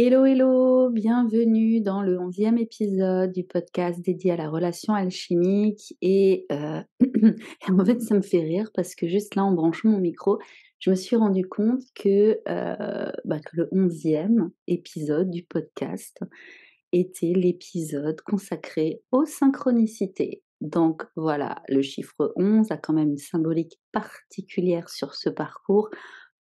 Hello, hello, bienvenue dans le 11e épisode du podcast dédié à la relation alchimique en fait, ça me fait rire parce que juste là, en branchant mon micro, je me suis rendu compte que le 11e épisode du podcast était l'épisode consacré aux synchronicités. Donc voilà, le chiffre 11 a quand même une symbolique particulière sur ce parcours.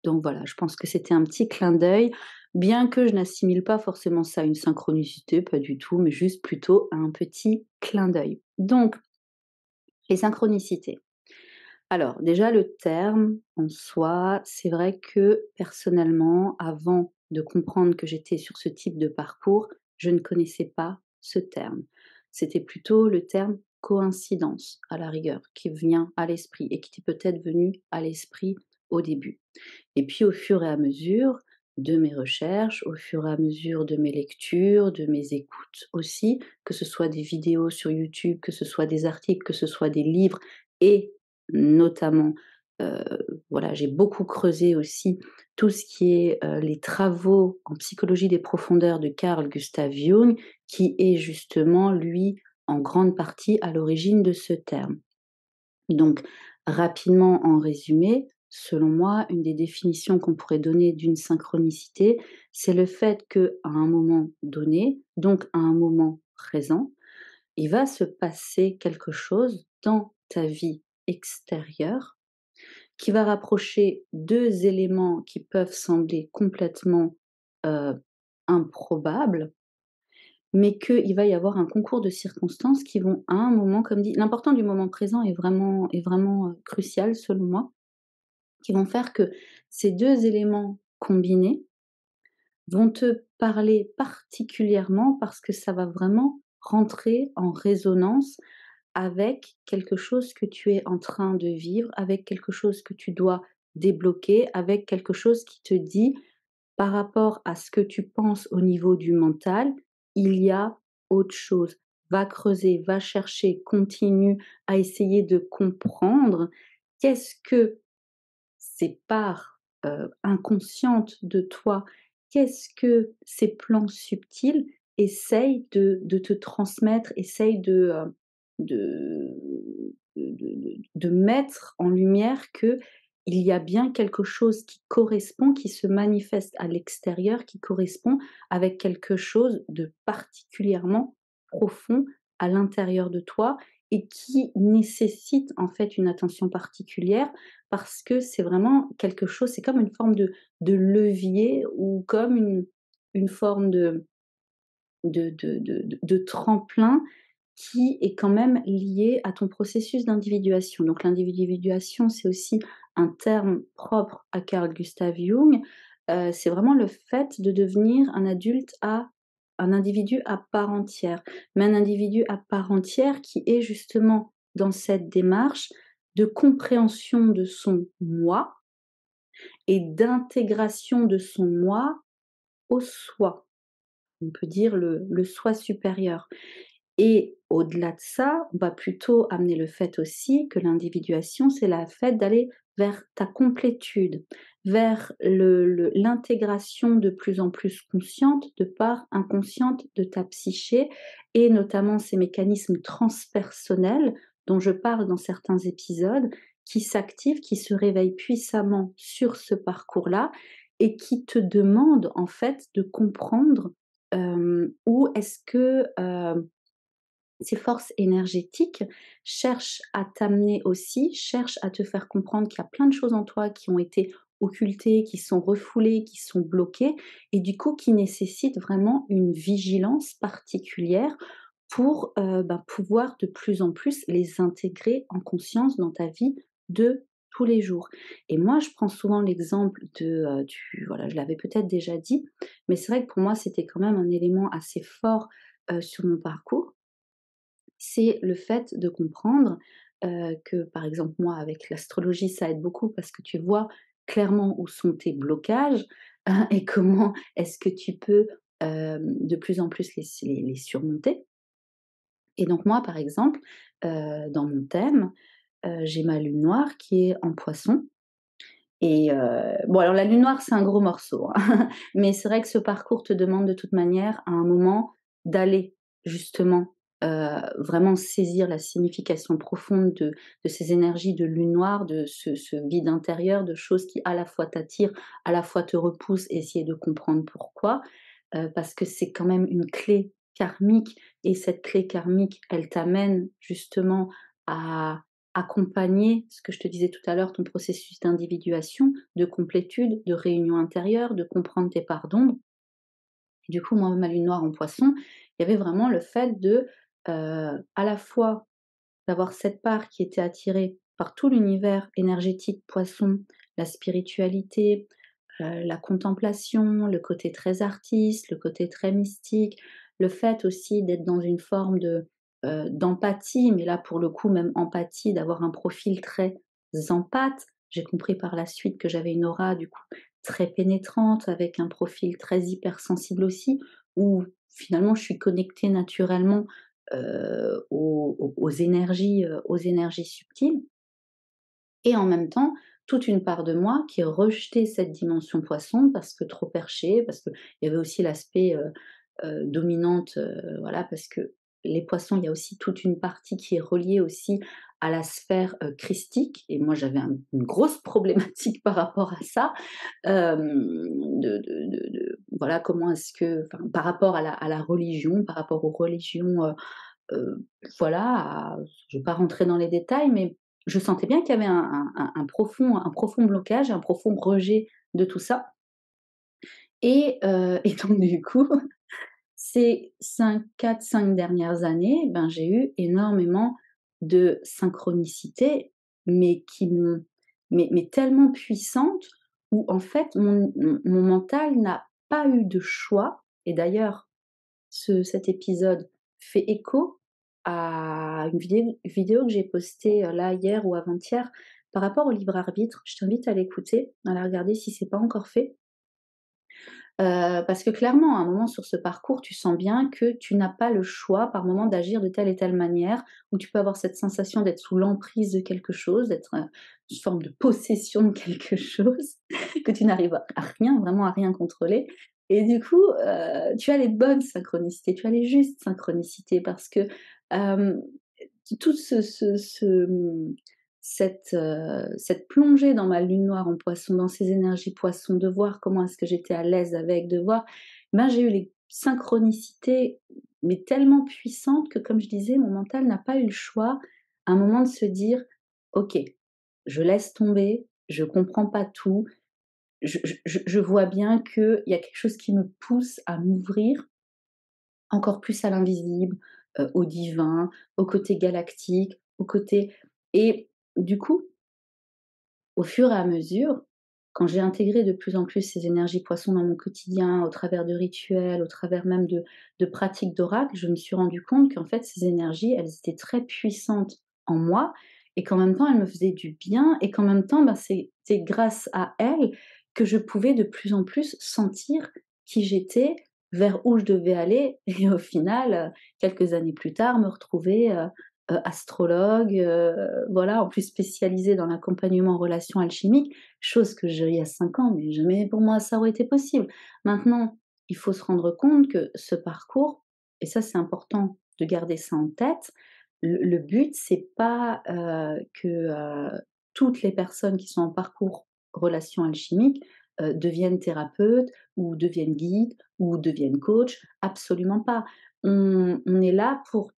Donc voilà, je pense que c'était un petit clin d'œil, bien que je n'assimile pas forcément ça à une synchronicité, pas du tout, mais juste plutôt à un petit clin d'œil. Donc, les synchronicités. Alors, déjà le terme en soi, c'est vrai que personnellement, avant de comprendre que j'étais sur ce type de parcours, je ne connaissais pas ce terme. C'était plutôt le terme coïncidence, à la rigueur, qui vient à l'esprit et qui est peut-être venu à l'esprit au début. Et puis au fur et à mesure de mes recherches, au fur et à mesure de mes lectures, de mes écoutes aussi, que ce soit des vidéos sur YouTube, que ce soit des articles, que ce soit des livres et notamment, heu, voilà, j'ai beaucoup creusé aussi tout ce qui est, les travaux en psychologie des profondeurs de Carl Gustav Jung, qui est justement lui, en grande partie à l'origine de ce terme. Donc, rapidement en résumé, selon moi, une des définitions qu'on pourrait donner d'une synchronicité, c'est le fait qu'à un moment donné, donc à un moment présent, il va se passer quelque chose dans ta vie extérieure qui va rapprocher 2 éléments qui peuvent sembler complètement, heu, improbables, mais qu'il va y avoir un concours de circonstances qui vont à un moment, comme dit l'important du moment présent est vraiment, crucial selon moi, qui vont faire que ces 2 éléments combinés vont te parler particulièrement parce que ça va vraiment rentrer en résonance avec quelque chose que tu es en train de vivre, avec quelque chose que tu dois débloquer, avec quelque chose qui te dit par rapport à ce que tu penses au niveau du mental, il y a autre chose. Va creuser, va chercher, continue à essayer de comprendre qu'est-ce que ces parts, inconscientes de toi, qu'est-ce que ces plans subtils essayent de te transmettre, essayent de mettre en lumière que il y a bien quelque chose qui correspond, qui se manifeste à l'extérieur, qui correspond avec quelque chose de particulièrement profond à l'intérieur de toi et qui nécessite en fait une attention particulière parce que c'est vraiment quelque chose, c'est comme une forme de levier ou comme une forme de tremplin qui est quand même lié à ton processus d'individuation. Donc l'individuation, c'est aussi un terme propre à Carl Gustav Jung. C'est vraiment le fait de devenir un individu à part entière, mais un individu à part entière qui est justement dans cette démarche de compréhension de son moi et d'intégration de son moi au soi. On peut dire le soi supérieur. Et au-delà de ça, on va plutôt amener le fait aussi que l'individuation, c'est la fait d'aller vers ta complétude, vers l'intégration de plus en plus consciente, de part inconsciente de ta psyché et notamment ces mécanismes transpersonnels dont je parle dans certains épisodes, qui s'activent, qui se réveillent puissamment sur ce parcours-là et qui te demandent en fait de comprendre, où est-ce que, ces forces énergétiques cherchent à t'amener aussi, cherchent à te faire comprendre qu'il y a plein de choses en toi qui ont été occultées, qui sont refoulées, qui sont bloquées et du coup qui nécessitent vraiment une vigilance particulière pour, pouvoir de plus en plus les intégrer en conscience dans ta vie de tous les jours. Et moi, je prends souvent l'exemple voilà, je l'avais peut-être déjà dit, mais c'est vrai que pour moi, c'était quand même un élément assez fort, sur mon parcours, c'est le fait de comprendre, que par exemple moi avec l'astrologie ça aide beaucoup parce que tu vois clairement où sont tes blocages, et comment est-ce que tu peux, de plus en plus les surmonter. Et donc moi par exemple, dans mon thème, j'ai ma lune noire qui est en Poisson Et bon, alors la lune noire, c'est un gros morceau, hein, mais c'est vrai que ce parcours te demande de toute manière, à un moment, d'aller justement, vraiment saisir la signification profonde de ces énergies de lune noire, de ce vide intérieur, de choses qui à la fois t'attirent, à la fois te repoussent et essayer de comprendre pourquoi. Parce que c'est quand même une clé karmique et cette clé karmique, elle t'amène justement à accompagner, ce que je te disais tout à l'heure, ton processus d'individuation, de complétude, de réunion intérieure, de comprendre tes parts d'ombre. Et du coup, moi, ma lune noire en Poisson, il y avait vraiment le fait de, à la fois d'avoir cette part qui était attirée par tout l'univers énergétique Poisson, la spiritualité, la contemplation, le côté très artiste, le côté très mystique, le fait aussi d'être dans une forme d'empathie, mais là pour le coup même empathie, d'avoir un profil très empathe. J'ai compris par la suite que j'avais une aura du coup très pénétrante, avec un profil très hypersensible aussi, où finalement je suis connectée naturellement, aux énergies subtiles et en même temps, toute une part de moi qui rejetait cette dimension poisson parce que trop perché, parce qu'il y avait aussi l'aspect, dominante, voilà, parce que les poissons, il y a aussi toute une partie qui est reliée aussi à la sphère, christique et moi j'avais une grosse problématique par rapport à ça, voilà, comment est-ce que enfin, par rapport à la religion, par rapport aux religions, voilà, je ne vais pas rentrer dans les détails, mais je sentais bien qu'il y avait un profond blocage, un profond rejet de tout ça et donc du coup, ces 4-5 dernières années, ben, j'ai eu énormément de synchronicités, mais qui m'ont mais tellement puissantes où en fait mon mental n'a pas eu de choix et d'ailleurs cet épisode fait écho à une vidéo que j'ai postée, là, hier ou avant-hier, par rapport au libre arbitre. Je t'invite à l'écouter, à la regarder si c'est pas encore fait. Parce que clairement, à un moment sur ce parcours, tu sens bien que tu n'as pas le choix par moment d'agir de telle et telle manière, où tu peux avoir cette sensation d'être sous l'emprise de quelque chose, d'être, une forme de possession de quelque chose, que tu n'arrives à rien, vraiment à rien contrôler et du coup, tu as les bonnes synchronicités, tu as les justes synchronicités parce que, hem, tout cette plongée dans ma lune noire en Poisson, dans ces énergies Poisson, de voir comment est-ce que j'étais à l'aise avec, de voir ben, j'ai eu les synchronicités, mais tellement puissantes que, comme je disais, mon mental n'a pas eu le choix, à un moment, de se dire: «OK, je laisse tomber, je comprends pas tout, je vois bien qu'il y a quelque chose qui me pousse à m'ouvrir encore plus à l'invisible, au divin, au côté galactique, au côté» et du coup, au fur et à mesure, quand j'ai intégré de plus en plus ces énergies poissons dans mon quotidien, au travers de rituels, au travers même de pratiques d'oracle, je me suis rendu compte qu'en fait ces énergies, elles étaient très puissantes en moi et qu'en même temps elles me faisaient du bien et qu'en même temps, bah, c'était grâce à elles que je pouvais de plus en plus sentir qui j'étais, vers où je devais aller et au final, quelques années plus tard, me retrouver, astrologue, voilà, en plus spécialisée dans l'accompagnement en relations alchimiques, chose que il y a 5 ans, mais jamais pour moi ça aurait été possible. Maintenant, il faut se rendre compte que ce parcours et ça c'est important de garder ça en tête, le but c'est pas, que, toutes les personnes qui sont en parcours relations alchimiques, deviennent thérapeutes ou deviennent guides ou deviennent coach, absolument pas. On est là pour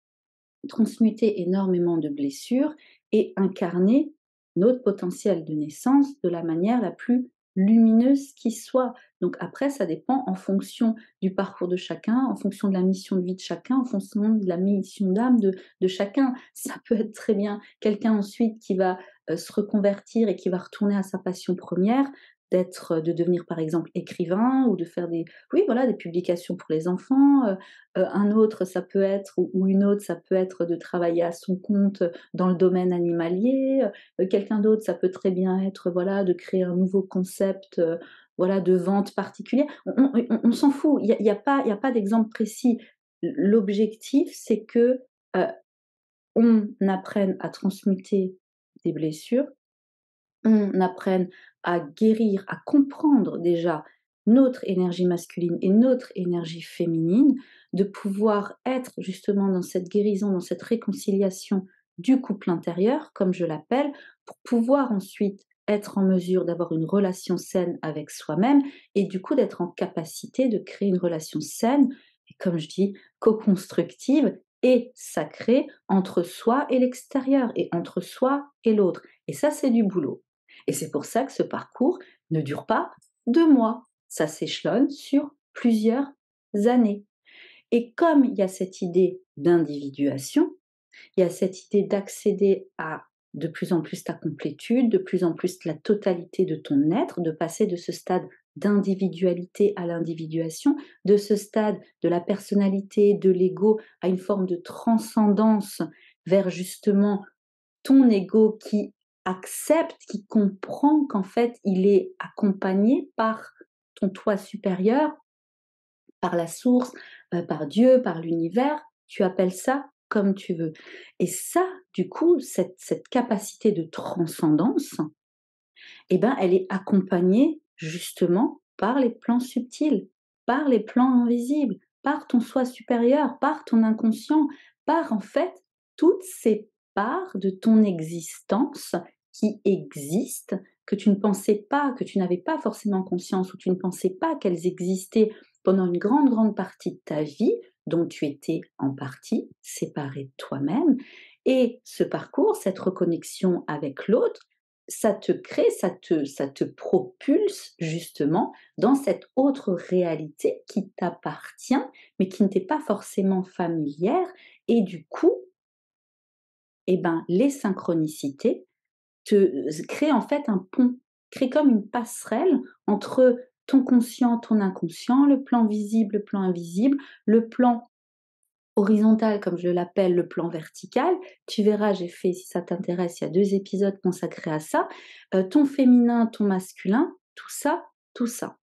transmuter énormément de blessures et incarner notre potentiel de naissance de la manière la plus lumineuse qui soit. Donc après, ça dépend en fonction du parcours de chacun, en fonction de la mission de vie de chacun, en fonction de la mission d'âme de chacun. Ça peut être très bien quelqu'un ensuite qui va se reconvertir et qui va retourner à sa passion première, de devenir par exemple écrivain ou de faire des, oui voilà, des publications pour les enfants, un autre, ça peut être ou une autre, ça peut être de travailler à son compte, dans le domaine animalier, quelqu'un d'autre, ça peut très bien être, voilà, de créer un nouveau concept, voilà, de vente particulière. On s'en fout, il y a pas d'exemple précis. L'objectif, c'est que, heu, on apprenne à transmuter des blessures, on apprenne à guérir, à comprendre déjà notre énergie masculine et notre énergie féminine, de pouvoir être justement dans cette guérison, dans cette réconciliation du couple intérieur, comme je l'appelle, pour pouvoir ensuite être en mesure d'avoir une relation saine avec soi-même et du coup d'être en capacité de créer une relation saine et comme je dis, co-constructive et sacrée entre soi et l'extérieur et entre soi et l'autre. Et ça, c'est du boulot. Et c'est pour ça que ce parcours ne dure pas 2 mois. Ça s'échelonne sur plusieurs années. Et comme il y a cette idée d'individuation, il y a cette idée d'accéder à de plus en plus ta complétude, de plus en plus la totalité de ton être, de passer de ce stade d'individualité à l'individuation, de ce stade de la personnalité, de l'ego, à une forme de transcendance vers justement ton ego qui accepte, qui comprend qu'en fait il est accompagné par ton toi supérieur, par la source, par Dieu, par l'univers, tu appelles ça comme tu veux. Et ça, du coup, cette capacité de transcendance, eh ben, elle est accompagnée justement par les plans subtils, par les plans invisibles, par ton soi supérieur, par ton inconscient, par en fait toutes ces parts de ton existence qui existent, que tu ne pensais pas, que tu n'avais pas forcément conscience ou tu ne pensais pas qu'elles existaient pendant une grande, grande partie de ta vie, dont tu étais en partie séparé de toi-même. Et ce parcours, cette reconnexion avec l'autre, ça te crée, ça te propulse justement dans cette autre réalité qui t'appartient, mais qui ne t'est pas forcément familière. Et du coup, eh ben, les synchronicités te créent en fait un pont, créent comme une passerelle entre ton conscient, ton inconscient, le plan visible, le plan invisible, le plan horizontal, comme je l'appelle, le plan vertical. Tu verras, j'ai fait, si ça t'intéresse, il y a 2 épisodes consacrés à ça. Ton féminin, ton masculin, tout ça, tout ça.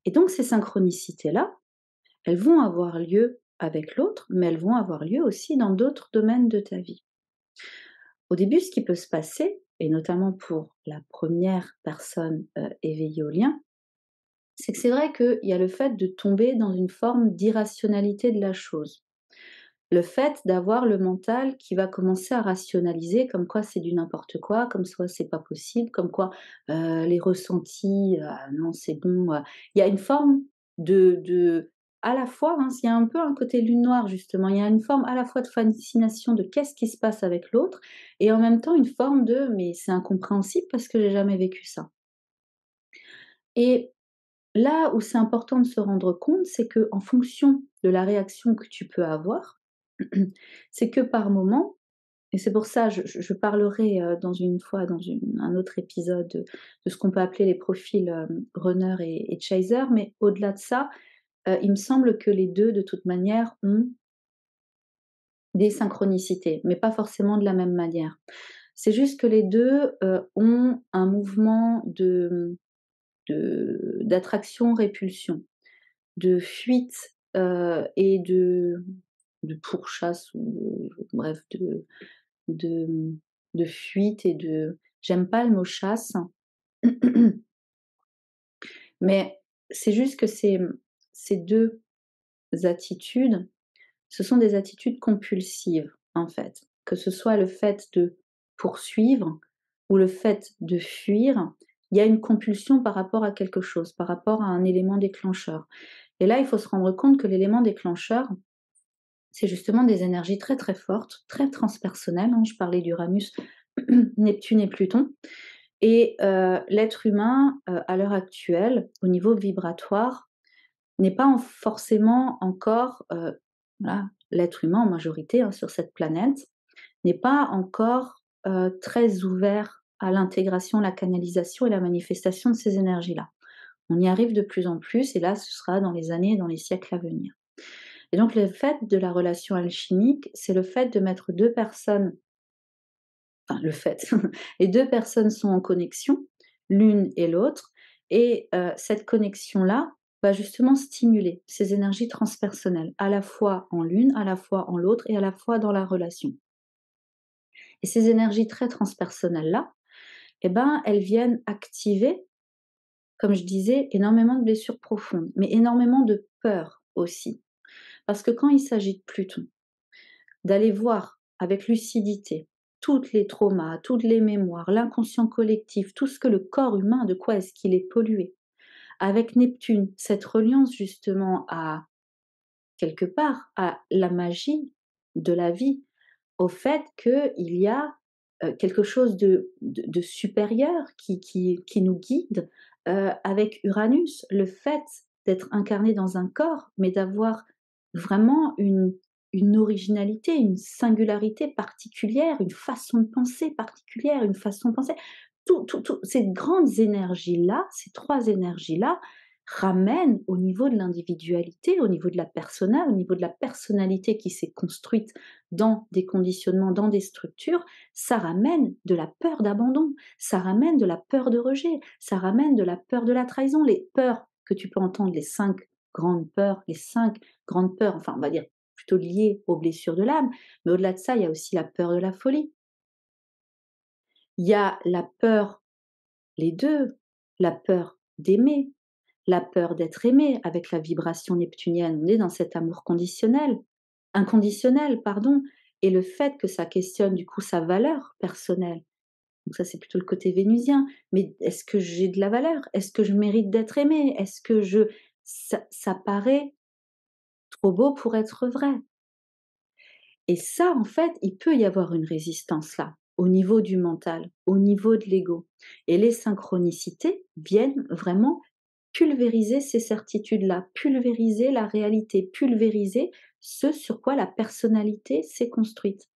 Et donc ces synchronicités-là, elles vont avoir lieu avec l'autre, mais elles vont avoir lieu aussi dans d'autres domaines de ta vie. Au début, ce qui peut se passer, et notamment pour la première personne, éveillée au lien, c'est que c'est vrai qu'il y a le fait de tomber dans une forme d'irrationalité de la chose. Le fait d'avoir le mental qui va commencer à rationaliser comme quoi c'est du n'importe quoi, comme quoi c'est pas possible, comme quoi, les ressentis, non c'est bon, il y a une forme de à la fois, hein, il y a un peu un côté lune noire justement, il y a une forme à la fois de fascination de qu'est-ce qui se passe avec l'autre et en même temps une forme de: «Mais c'est incompréhensible parce que j'ai jamais vécu ça» et là où c'est important de se rendre compte, c'est qu'en fonction de la réaction que tu peux avoir, c'est que par moment et c'est pour ça je parlerai, dans une fois dans un autre épisode de ce qu'on peut appeler les profils, runner et chaser, mais au-delà de ça, il me semble que les 2 de toute manière ont des synchronicités, mais pas forcément de la même manière. C'est juste que les 2 ont un mouvement d'attraction-répulsion, de fuite, et de pourchasse ou bref de de fuite et de j'aime pas le mot chasse, mais c'est juste que ces 2 attitudes, ce sont des attitudes compulsives, en fait. Que ce soit le fait de poursuivre ou le fait de fuir, il y a une compulsion par rapport à quelque chose, par rapport à un élément déclencheur. Et là, il faut se rendre compte que l'élément déclencheur, c'est justement des énergies très, très fortes, très transpersonnelles, hein. Je parlais d'Uranus, Neptune et Pluton. Et l'être humain, à l'heure actuelle, au niveau vibratoire, n'est pas forcément encore, voilà, l'être humain en majorité, hein, sur cette planète, n'est pas encore, très ouvert à l'intégration, la canalisation et la manifestation de ces énergies-là. On y arrive de plus en plus et là, ce sera dans les années et dans les siècles à venir. Et donc le fait de la relation alchimique, c'est le fait de mettre 2 personnes enfin le fait, les 2 personnes sont en connexion, l'une et l'autre et cette connexion-là va justement stimuler ces énergies transpersonnelles, à la fois en l'une, à la fois en l'autre et à la fois dans la relation. Et ces énergies très transpersonnelles-là, eh ben, elles viennent activer, comme je disais, énormément de blessures profondes, mais énormément de peur aussi. Parce que quand il s'agit de Pluton, d'aller voir avec lucidité toutes les traumas, toutes les mémoires, l'inconscient collectif, tout ce que le corps humain, de quoi est-ce qu'il est pollué. Avec Neptune, cette reliance justement à, quelque part, à la magie de la vie, au fait qu'il y a quelque chose de supérieur qui nous guide, avec Uranus, le fait d'être incarné dans un corps, mais d'avoir vraiment une originalité, une singularité particulière, une façon de penser particulière, une façon de penser. Tout ces grandes énergies-là, ces 3 énergies-là, ramènent au niveau de l'individualité, au niveau de la persona, au niveau de la personnalité qui s'est construite dans des conditionnements, dans des structures, ça ramène de la peur d'abandon, ça ramène de la peur de rejet, ça ramène de la peur de la trahison, les peurs que tu peux entendre, les 5 grandes peurs, les 5 grandes peurs, enfin on va dire plutôt liées aux blessures de l'âme, mais au-delà de ça, il y a aussi la peur de la folie. Il y a la peur, les 2, la peur d'aimer, la peur d'être aimé avec la vibration neptunienne. On est dans cet amour conditionnel, inconditionnel, pardon, et le fait que ça questionne du coup sa valeur personnelle. Donc ça, c'est plutôt le côté vénusien. Mais est-ce que j'ai de la valeur? Est-ce que je mérite d'être aimé? Est-ce que je ça paraît trop beau pour être vrai. Et ça, en fait, il peut y avoir une résistance là, au niveau du mental, au niveau de l'ego. Et les synchronicités viennent vraiment pulvériser ces certitudes-là, pulvériser la réalité, pulvériser ce sur quoi la personnalité s'est construite.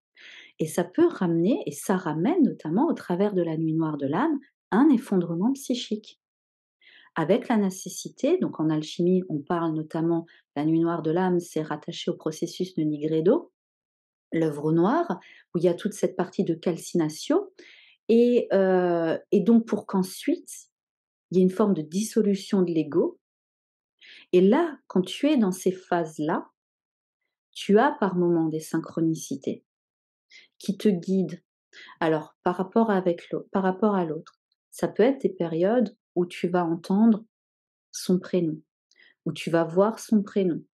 Et ça peut ramener, et ça ramène notamment au travers de la nuit noire de l'âme, un effondrement psychique. Avec la nécessité, donc en alchimie, on parle notamment, la nuit noire de l'âme, c'est rattaché au processus de Nigredo, l'œuvre noire, où il y a toute cette partie de calcination, et donc pour qu'ensuite, il y ait une forme de dissolution de l'ego. Et là, quand tu es dans ces phases-là, tu as par moments des synchronicités qui te guident. Alors, par rapport à l'autre, ça peut être des périodes où tu vas entendre son prénom, où tu vas voir son prénom,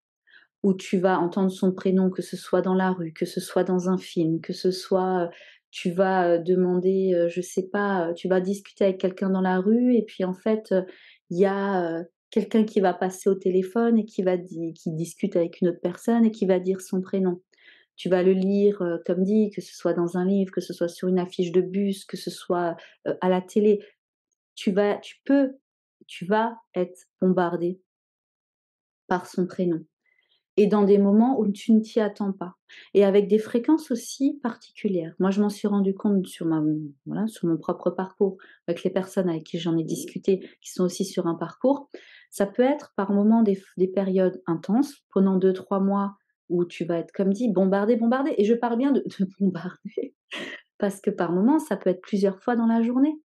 où tu vas entendre son prénom, que ce soit dans la rue, que ce soit dans un film, que ce soit, tu vas, demander, je sais pas, tu vas discuter avec quelqu'un dans la rue et puis en fait, il y a, quelqu'un qui va passer au téléphone et qui discute avec une autre personne et qui va dire son prénom. Tu vas le lire, comme dit, que ce soit dans un livre, que ce soit sur une affiche de bus, que ce soit, à la télé. Tu peux tu vas être bombardé par son prénom. Et dans des moments où tu ne t'y attends pas et avec des fréquences aussi particulières. Moi, je m'en suis rendu compte voilà, sur mon propre parcours, avec les personnes avec qui j'en ai discuté, qui sont aussi sur un parcours. Ça peut être par moments des périodes intenses, pendant 2 3 mois où tu vas être, comme dit, bombardé, bombardé, et je parle bien de bombarder parce que par moments, ça peut être plusieurs fois dans la journée.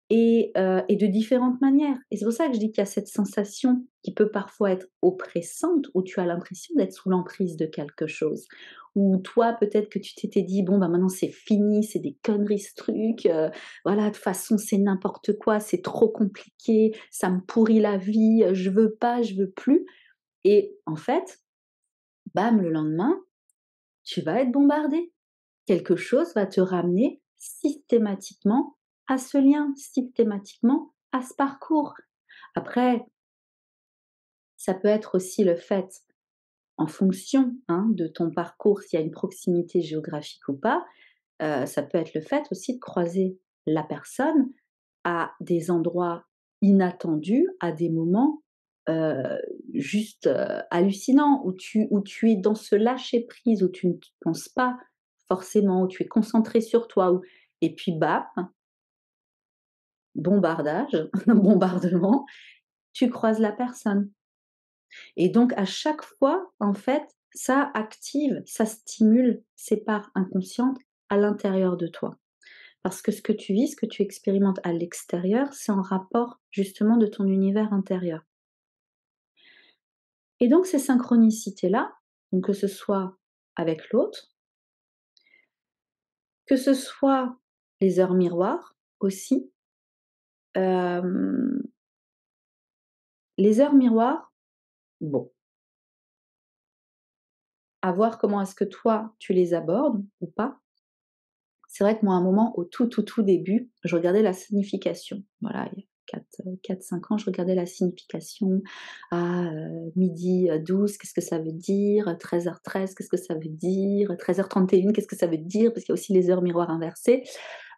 Et de différentes manières. Et c'est pour ça que je dis qu'il y a cette sensation qui peut parfois être oppressante, où tu as l'impression d'être sous l'emprise de quelque chose. Ou toi, peut-être que tu t'étais dit: «Bon, bah, maintenant c'est fini, c'est des conneries ce truc, voilà, de toute façon c'est n'importe quoi, c'est trop compliqué, ça me pourrit la vie, je veux pas, je veux plus». Et en fait, bam, le lendemain, tu vas être bombardé. Quelque chose va te ramener systématiquement à ce lien, systématiquement à ce parcours. Après, ça peut être aussi le fait, en fonction, hein, de ton parcours, s'il y a une proximité géographique ou pas, ça peut être le fait aussi de croiser la personne à des endroits inattendus, à des moments, heu, juste, hallucinants, où tu es dans ce lâcher prise, où tu ne penses pas forcément, où tu es concentré sur toi, et puis bam, bombardage, bombardement, tu croises la personne. Et donc à chaque fois, en fait, ça active, ça stimule ces parts inconscientes à l'intérieur de toi. Parce que ce que tu vis, ce que tu expérimentes à l'extérieur, c'est en rapport justement de ton univers intérieur. Et donc ces synchronicités-là, donc que ce soit avec l'autre, que ce soit les heures miroirs, aussi, hem, les heures miroirs, bon, à voir comment est-ce que toi tu les abordes ou pas. C'est vrai que moi, à un moment, au tout début, je regardais la signification. Voilà, il y a 4-5 ans, je regardais la signification. Ah, 12h12, qu'est-ce que ça veut dire? 13h13, qu'est-ce que ça veut dire? 13h31, qu'est-ce que ça veut dire? Parce qu'il y a aussi les heures miroirs inversées.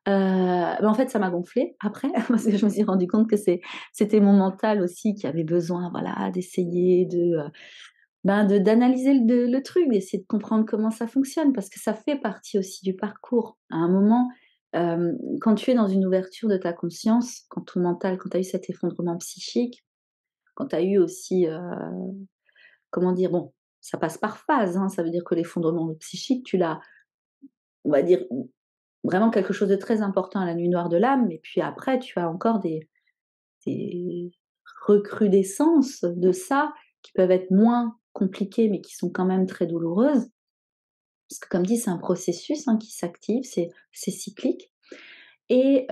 En fait, ça m'a gonflée après, parce que je me suis rendu compte que c'était mon mental aussi qui avait besoin, voilà, d'essayer de d'analyser le truc, d'essayer de comprendre comment ça fonctionne, parce que ça fait partie aussi du parcours. À un moment, quand tu es dans une ouverture de ta conscience, quand ton mental, quand tu as eu cet effondrement psychique, quand tu as eu aussi, comment dire? Bon, ça passe par phase, hein, ça veut dire que l'effondrement psychique, tu l'as, on va dire, vraiment quelque chose de très important à la nuit noire de l'âme, mais puis après tu as encore des recrudescences de ça, qui peuvent être moins compliquées, mais qui sont quand même très douloureuses. Parce que comme dit, c'est un processus, hein, qui s'active, c'est cyclique. Et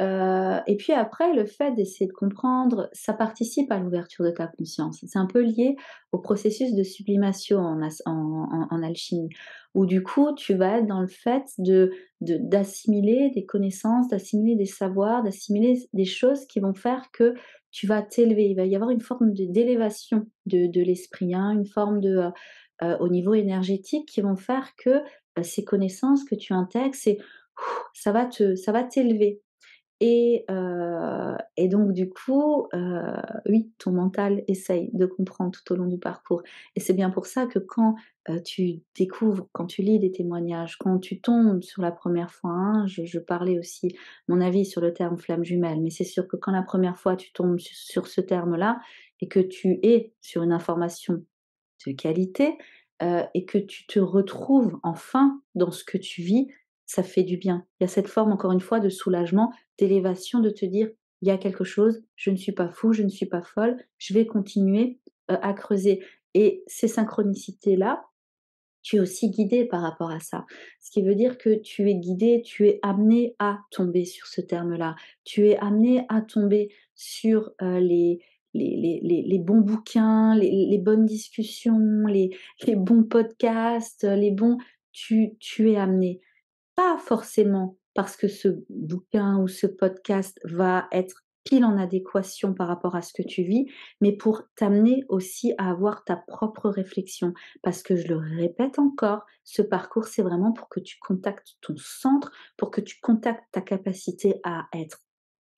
puis après, le fait d'essayer de comprendre, ça participe à l'ouverture de ta conscience. C'est un peu lié au processus de sublimation en alchimie, où du coup, tu vas être dans le fait d'assimiler des connaissances, d'assimiler des savoirs, d'assimiler des choses qui vont faire que tu vas t'élever. Il va y avoir une forme d'élévation de l'esprit, hein, une forme au niveau énergétique qui vont faire que ces connaissances que tu intègres, ça va t'élever. Et donc du coup, oui, ton mental essaye de comprendre tout au long du parcours, et c'est bien pour ça que quand, tu découvres, quand tu lis des témoignages, quand tu tombes sur la première fois, hein, je parlais aussi mon avis sur le terme flamme jumelle, mais c'est sûr que quand la première fois tu tombes sur ce terme-là et que tu es sur une information de qualité, et que tu te retrouves enfin dans ce que tu vis, ça fait du bien. Il y a cette forme, encore une fois, de soulagement, d'élévation, de te dire: «Il y a quelque chose, je ne suis pas fou, je ne suis pas folle, je vais continuer, à creuser», et ces synchronicités-là, tu es aussi guidé par rapport à ça. Ce qui veut dire que tu es guidé, tu es amené à tomber sur ce terme-là. Tu es amené à tomber sur, les bons bouquins, les bonnes discussions, les bons podcasts, les bons tu es amené. Pas forcément parce que ce bouquin ou ce podcast va être pile en adéquation par rapport à ce que tu vis, mais pour t'amener aussi à avoir ta propre réflexion. Parce que je le répète encore, ce parcours, c'est vraiment pour que tu contactes ton centre, pour que tu contactes ta capacité à être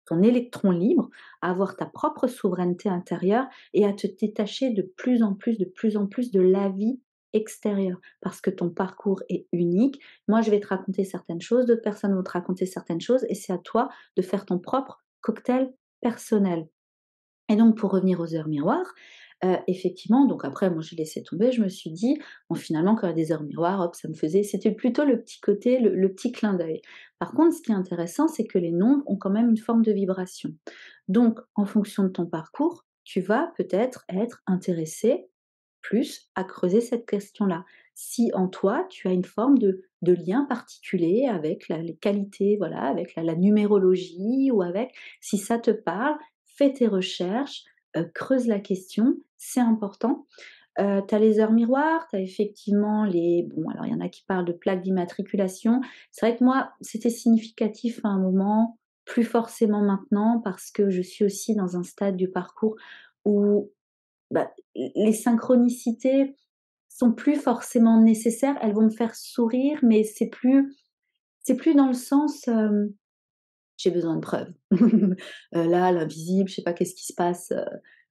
ton électron libre, à avoir ta propre souveraineté intérieure et à te détacher de plus en plus, de plus en plus de la vie extérieure. Parce que ton parcours est unique. Moi, je vais te raconter certaines choses, d'autres personnes vont te raconter certaines choses, et c'est à toi de faire ton propre cocktail personnel. Et donc pour revenir aux heures miroirs, effectivement, donc après moi j'ai laissé tomber, je me suis dit: «Bon finalement quand il y a des heures miroirs, hop, ça me faisait», c'était plutôt le petit côté, le petit clin d'œil. Par contre, ce qui est intéressant, c'est que les nombres ont quand même une forme de vibration. Donc en fonction de ton parcours, tu vas peut-être être intéressé plus à creuser cette question-là. Si en toi, tu as une forme de lien particulier avec les qualités, voilà, avec la numérologie, ou avec, si ça te parle, fais tes recherches, creuse la question, c'est important. Tu as les heures miroirs, tu as effectivement bon, alors il y en a qui parlent de plaques d'immatriculation. C'est vrai que moi, c'était significatif à un moment, plus forcément maintenant, parce que je suis aussi dans un stade du parcours où, bah, les synchronicités sont plus forcément nécessaires. Elles vont me faire sourire, mais c'est plus dans le sens, j'ai besoin de preuves. Là, l'invisible, je sais pas qu'est-ce qui se passe,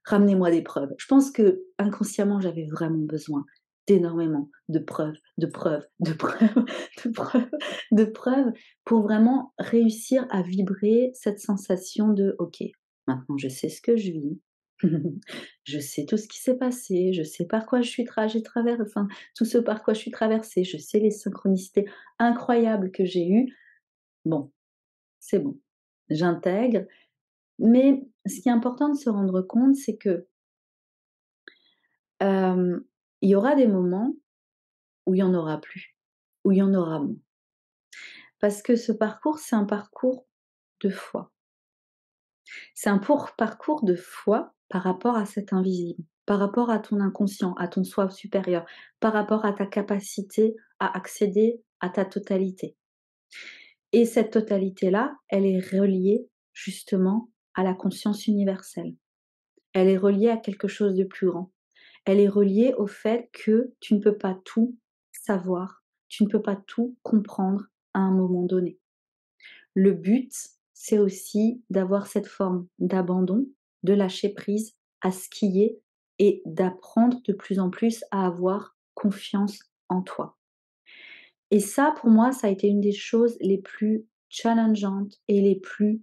ramenez-moi des preuves. Je pense que inconsciemment, j'avais vraiment besoin d'énormément de preuves, de preuves, de preuves, de preuves, de preuves, pour vraiment réussir à vibrer cette sensation de: «OK, maintenant je sais ce que je vis, je sais tout ce qui s'est passé, je sais par quoi je suis j'ai travers enfin, tout ce par quoi je suis traversée, je sais les synchronicités incroyables que j'ai eues. Bon, c'est bon, j'intègre». Mais ce qui est important de se rendre compte, c'est que, hem, il y aura des moments où il y en aura plus, où il y en aura moins. Parce que ce parcours, c'est un parcours de foi. C'est un parcours de foi par rapport à cet invisible, par rapport à ton inconscient, à ton soi supérieur, par rapport à ta capacité à accéder à ta totalité. Et cette totalité-là, elle est reliée justement à la conscience universelle. Elle est reliée à quelque chose de plus grand. Elle est reliée au fait que tu ne peux pas tout savoir, tu ne peux pas tout comprendre à un moment donné. Le but, c'est aussi d'avoir cette forme d'abandon, de lâcher prise à ce qui est et d'apprendre de plus en plus à avoir confiance en toi. Et ça, pour moi, ça a été une des choses les plus challengeantes et les plus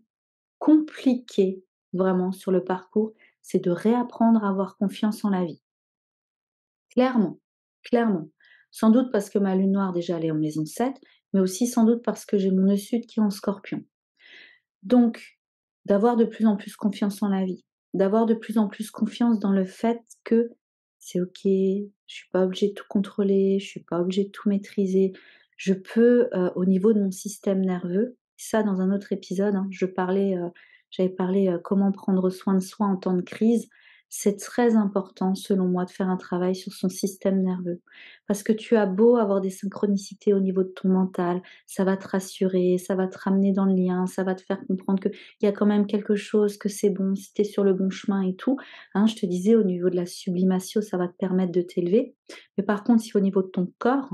compliquées vraiment sur le parcours, c'est de réapprendre à avoir confiance en la vie. Clairement, clairement. Sans doute parce que ma lune noire déjà elle est en maison 7, mais aussi sans doute parce que j'ai mon nœud sud qui est en scorpion. Donc, d'avoir de plus en plus confiance en la vie, d'avoir de plus en plus confiance dans le fait que c'est OK, je suis pas obligée de tout contrôler, je suis pas obligée de tout maîtriser. Je peux, au niveau de mon système nerveux, ça dans un autre épisode, hein, j'avais parlé, comment prendre soin de soi en temps de crise. C'est très important selon moi de faire un travail sur son système nerveux. Parce que tu as beau avoir des synchronicités au niveau de ton mental, ça va te rassurer, ça va te ramener dans le lien, ça va te faire comprendre qu'il y a quand même quelque chose, que c'est bon, si tu es sur le bon chemin et tout. Hein, je te disais, au niveau de la sublimation, ça va te permettre de t'élever. Mais par contre, si au niveau de ton corps,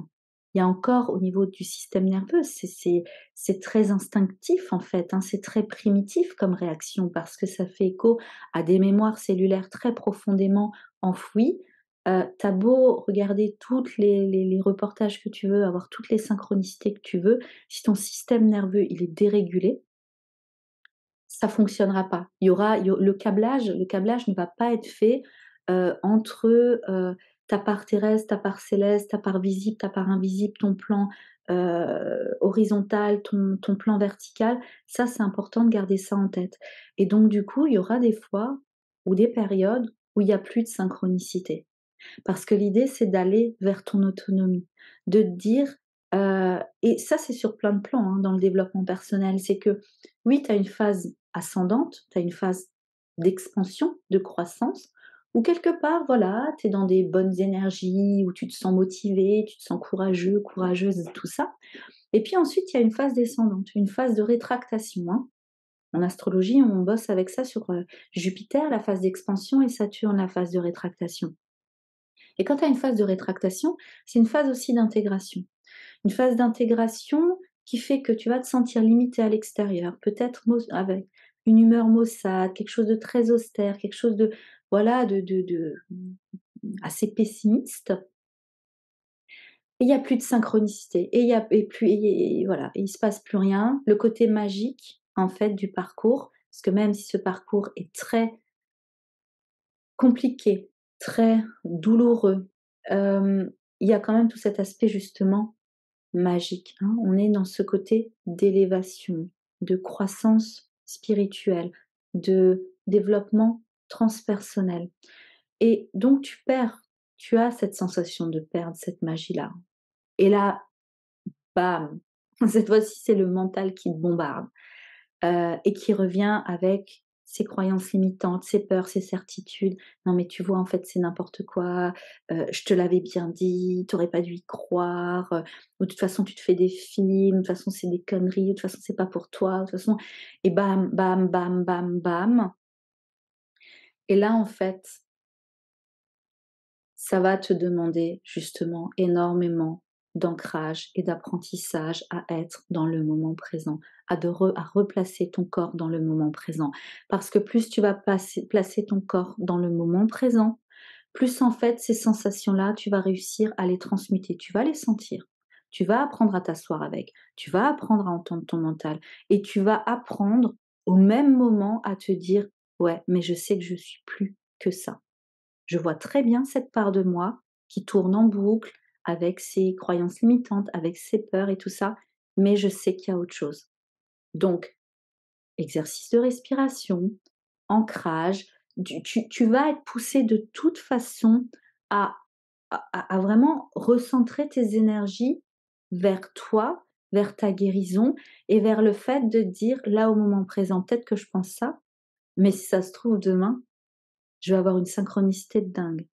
il y a encore au niveau du système nerveux, c'est très instinctif en fait, hein, c'est très primitif comme réaction parce que ça fait écho à des mémoires cellulaires très profondément enfouies. Tu beau regarder toutes les reportages que tu veux, avoir toutes les synchronicités que tu veux, si ton système nerveux, il est dérégulé, ça fonctionnera pas. Il y au le câblage ne va pas être fait, entre, ta part terrestre, ta part céleste, ta part visible, ta part invisible, ton plan, horizontal, ton plan vertical. Ça, c'est important de garder ça en tête et donc du coup, il y aura des fois ou des périodes où il y a plus de synchronicité. Parce que l'idée, c'est d'aller vers ton autonomie, de te dire, et ça, c'est sur plein de plans, hein, dans le développement personnel. C'est que oui, tu as une phase ascendante, tu as une phase d'expansion, de croissance, où quelque part, voilà, tu es dans des bonnes énergies, où tu te sens motivé, tu te sens courageux, courageuse, tout ça. Et puis ensuite, il y a une phase descendante, une phase de rétractation, hein. En astrologie, on bosse avec ça sur, Jupiter, la phase d'expansion, et Saturne, la phase de rétractation. Et quand tu as une phase de rétractation, c'est une phase aussi d'intégration. Une phase d'intégration qui fait que tu vas te sentir limité à l'extérieur, peut-être avec une humeur maussade, quelque chose de très austère, quelque chose de, voilà, assez pessimiste. Et il y a plus de synchronicité, et il y a et voilà, et il se passe plus rien. Le côté magique, en fait, du parcours, parce que même si ce parcours est très compliqué, très douloureux, il y a quand même tout cet aspect justement magique, hein. On est dans ce côté d'élévation, de croissance spirituelle, de développement transpersonnel, et donc tu as cette sensation de perdre cette magie-là, et là, bam! Cette fois-ci, c'est le mental qui te bombarde. Et qui revient avec ses croyances limitantes, ses peurs, ses certitudes. «Non mais tu vois, en fait, c'est n'importe quoi, je te l'avais bien dit, tu aurais pas dû y croire, ou de toute façon tu te fais des films, de toute façon c'est des conneries, de toute façon c'est pas pour toi, de toute façon», et bam, bam, bam, bam, bam, et là, en fait, ça va te demander justement énormément d'ancrage et d'apprentissage à être dans le moment présent, à replacer ton corps dans le moment présent. Parce que plus tu vas placer ton corps dans le moment présent, plus en fait ces sensations-là, tu vas réussir à les transmuter, tu vas les sentir. Tu vas apprendre à t'asseoir avec, tu vas apprendre à entendre ton mental, et tu vas apprendre au même moment à te dire: «Ouais, mais je sais que je suis plus que ça. Je vois très bien cette part de moi qui tourne en boucle avec ses croyances limitantes, avec ses peurs et tout ça, mais je sais qu'il y a autre chose». Donc, exercice de respiration, ancrage, tu vas être poussé de toute façon à, à vraiment recentrer tes énergies vers toi, vers ta guérison, et vers le fait de dire là au moment présent, peut-être que je pense ça, Mais si ça se trouve demain, je vais avoir une synchronicité de dingue,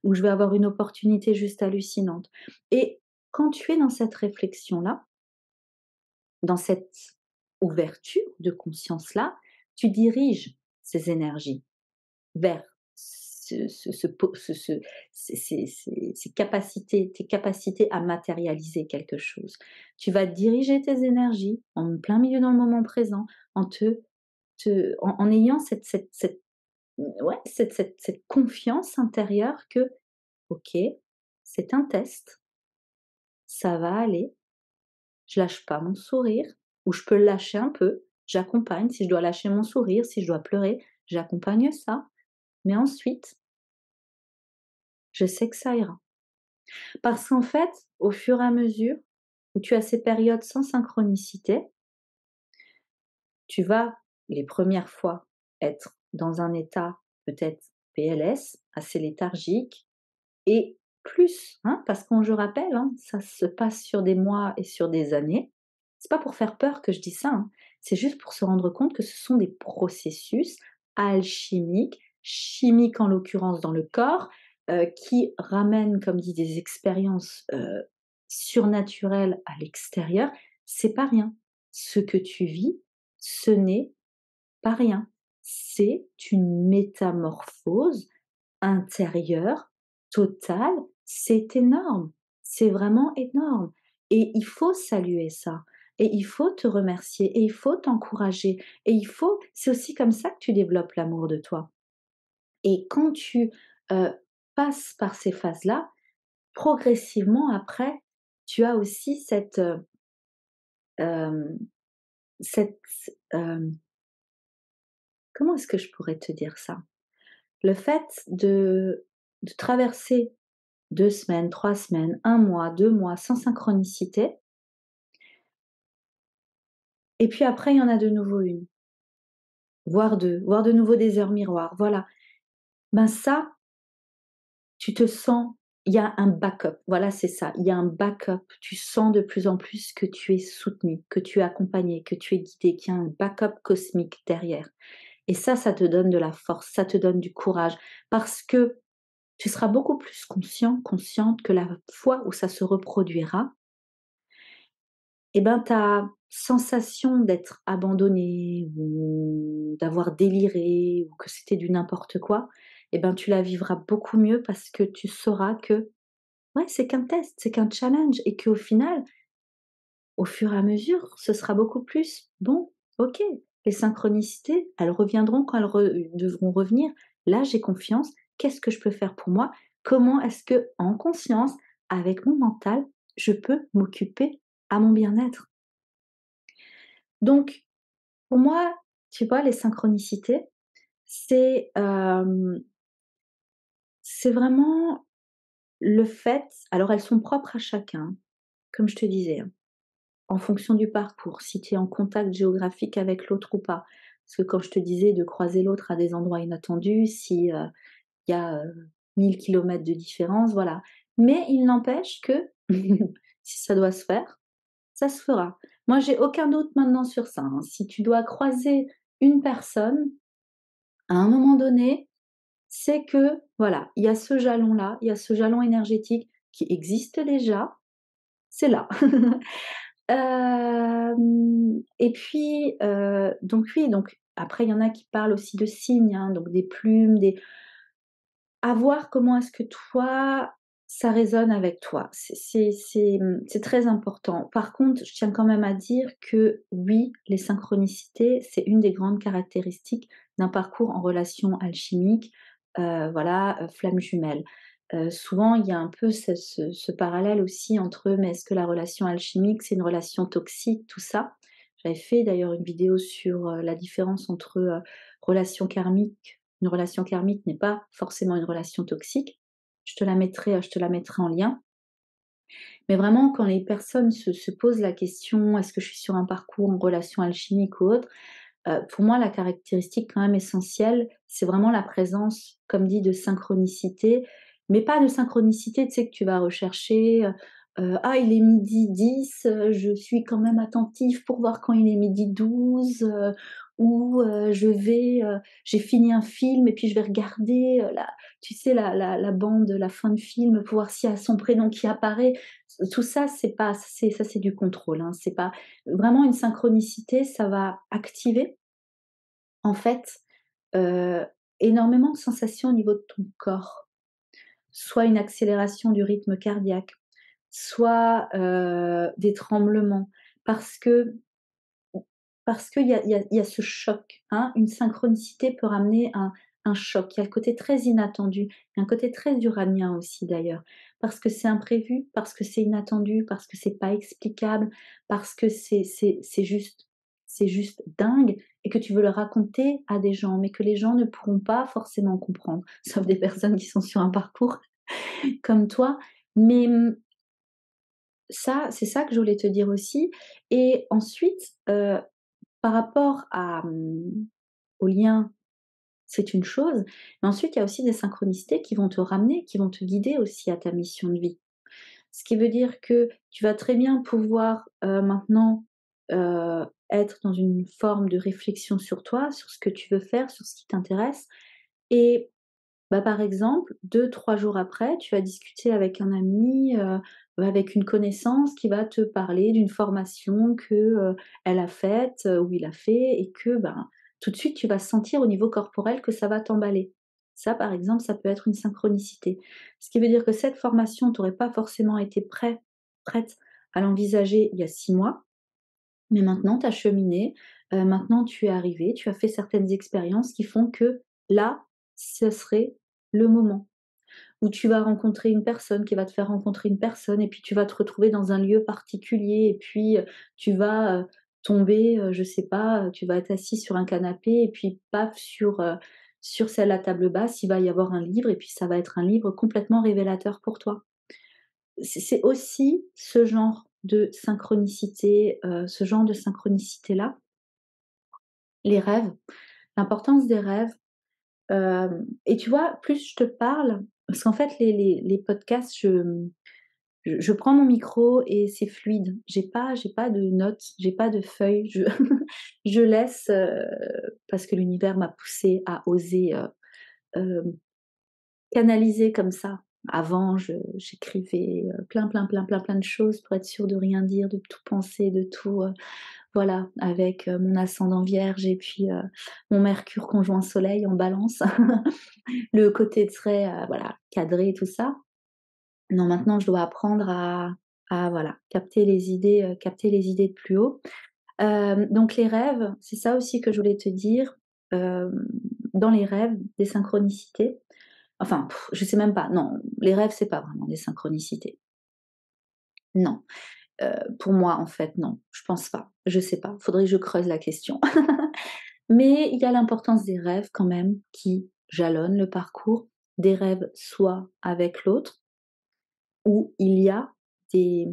ou je vais avoir une opportunité juste hallucinante. Et quand tu es dans cette réflexion-là, dans cette ouverture de conscience-là, tu diriges ces énergies vers ces capacités, tes capacités à matérialiser quelque chose. Tu vas diriger tes énergies en plein milieu dans le moment présent, en ayant ouais, cette confiance intérieure que, ok, c'est un test, ça va aller, je lâche pas mon sourire, ou je peux le lâcher un peu, j'accompagne, si je dois lâcher mon sourire, si je dois pleurer, j'accompagne ça, mais ensuite, je sais que ça ira. Parce qu'en fait, au fur et à mesure où tu as ces périodes sans synchronicité, tu vas, les premières fois, être dans un état peut-être PLS, assez léthargique, et plus, hein, parce que je rappelle, hein, ça se passe sur des mois et sur des années. C'est pas pour faire peur que je dis ça, hein, c'est juste pour se rendre compte que ce sont des processus alchimiques, chimiques en l'occurrence dans le corps, qui ramènent, comme dit, des expériences, surnaturelles à l'extérieur. C'est pas rien. Ce que tu vis, ce n'est pas rien. C'est une métamorphose intérieure, totale, c'est énorme, c'est vraiment énorme, et il faut saluer ça, et il faut te remercier, et il faut t'encourager, et c'est aussi comme ça que tu développes l'amour de toi. Et quand tu, passes par ces phases-là, progressivement après, tu as aussi hem, cette, hem, comment est-ce que je pourrais te dire ça? Le fait de traverser 2 semaines, 3 semaines, 1 mois, 2 mois sans synchronicité, et puis après il y en a de nouveau une, voire 2, voire de nouveau des heures miroirs, voilà. Ben ça, tu te sens, il y a un backup, voilà, c'est ça, il y a un backup. Tu sens de plus en plus que tu es soutenu, que tu es accompagné, que tu es guidé, qu'il y a un backup cosmique derrière, et ça te donne de la force, ça te donne du courage, parce que tu seras beaucoup plus consciente que la fois où ça se reproduira, et ben, ta sensation d'être abandonné ou d'avoir déliré ou que c'était du n'importe quoi, et ben, tu la vivras beaucoup mieux parce que tu sauras que, ouais, c'est qu'un test, c'est qu'un challenge, et qu'au final, au fur et à mesure, ce sera beaucoup plus: «Bon, OK, les synchronicités, elles reviendront quand devront revenir. Là, j'ai confiance. Qu'est-ce que je peux faire pour moi? Comment est-ce que, en conscience, avec mon mental, je peux m'occuper à mon bien-être?» Donc pour moi, tu vois, les synchronicités, c'est, c'est vraiment le fait, alors elles sont propres à chacun, comme je te disais, hein, en fonction du parcours, si tu es en contact géographique avec l'autre ou pas. Parce que quand je te disais de croiser l'autre à des endroits inattendus, si, il y a, 1000 kilomètres de différence, voilà. Mais il n'empêche que si ça doit se faire, ça se fera. Moi, j'ai aucun doute maintenant sur ça, hein. Si tu dois croiser une personne, à un moment donné, c'est que, voilà, il y a ce jalon-là, il y a ce jalon énergétique qui existe déjà, c'est là. Et puis, donc oui, donc après il y en a qui parlent aussi de signes, hein, donc des plumes, des à voir comment est-ce que toi, ça résonne avec toi. C'est très important. Par contre, je tiens quand même à dire que oui, les synchronicités, c'est une des grandes caractéristiques d'un parcours en relation alchimique, voilà, flamme jumelle. Souvent, il y a un peu ce parallèle aussi entre, mais est-ce que la relation alchimique, c'est une relation toxique, tout ça? J'avais fait d'ailleurs une vidéo sur, la différence entre, relation karmique, une relation karmique n'est pas forcément une relation toxique. Je te la mettrai en lien. Mais vraiment, quand les personnes se posent la question: «Est-ce que je suis sur un parcours en relation alchimique ou autre?» Pour moi, la caractéristique quand même essentielle, c'est vraiment la présence, comme dit, de synchronicité, mais pas de synchronicité, tu sais, que tu vas rechercher, «Ah, il est 12h10, je suis quand même attentif pour voir quand il est 12h12, ou j'ai fini un film et puis je vais regarder, la tu sais la bande, la fin de film pour voir s'il y a son prénom qui apparaît. Tout ça, c'est du contrôle, hein, c'est pas vraiment une synchronicité, ça va activer, en fait, heu, énormément de sensations au niveau de ton corps. Soit une accélération du rythme cardiaque, soit, des tremblements parce que parce qu'il y a ce choc, hein. Une synchronicité peut ramener un choc. Il y a le côté très inattendu, il y a un côté très uranien aussi d'ailleurs, parce que c'est imprévu, parce que c'est inattendu, parce que c'est pas explicable, parce que c'est juste dingue et que tu veux le raconter à des gens, mais que les gens ne pourront pas forcément comprendre, sauf des personnes qui sont sur un parcours comme toi. Mais, ça, c'est ça que je voulais te dire aussi et ensuite, par rapport au lien, c'est une chose, mais ensuite il y a aussi des synchronicités qui vont te ramener, qui vont te guider aussi à ta mission de vie. Ce qui veut dire que tu vas très bien pouvoir, maintenant, être dans une forme de réflexion sur toi, sur ce que tu veux faire, sur ce qui t'intéresse et bah, par exemple, 2-3 jours après, tu vas discuter avec un ami, avec une connaissance qui va te parler d'une formation que, elle a faite, ou il a fait et que, ben, tout de suite, tu vas sentir au niveau corporel que ça va t'emballer. Ça, par exemple, ça peut être une synchronicité. Ce qui veut dire que cette formation, tu aurais pas forcément été prête à l'envisager il y a 6 mois, mais maintenant tu as cheminé, maintenant tu es arrivé, tu as fait certaines expériences qui font que là, ce serait le moment où tu vas rencontrer une personne qui va te faire rencontrer une personne et puis tu vas te retrouver dans un lieu particulier et puis, tu vas, tomber, je sais pas, tu vas être assis sur un canapé et puis paf sur celle à table basse, il va y avoir un livre et puis ça va être un livre complètement révélateur pour toi. C'est aussi ce genre de synchronicité, ce genre de synchronicité-là, les rêves, l'importance des rêves, et tu vois, plus je te parle parce qu'en fait les podcasts, je prends mon micro et c'est fluide. J'ai pas de notes, j'ai pas de feuilles, je je laisse, parce que l'univers m'a poussée à oser, hem, canaliser comme ça. Avant, j'écrivais, plein de choses pour être sûre de rien dire, de tout penser, de tout, voilà, avec, mon ascendant Vierge et puis, mon Mercure conjoint Soleil en Balance, le côté très, voilà, cadré tout ça. Non, maintenant je dois apprendre à voilà, capter les idées de plus haut. Donc les rêves, c'est ça aussi que je voulais te dire, hem, dans les rêves, des synchronicités, enfin, je sais même pas, non, les rêves, c'est pas vraiment des synchronicités. Non, pour moi, en fait, non, je pense pas. Je sais pas, faudrait que je creuse la question. Mais il y a l'importance des rêves quand même qui jalonnent le parcours, des rêves soit avec l'autre, où il y a des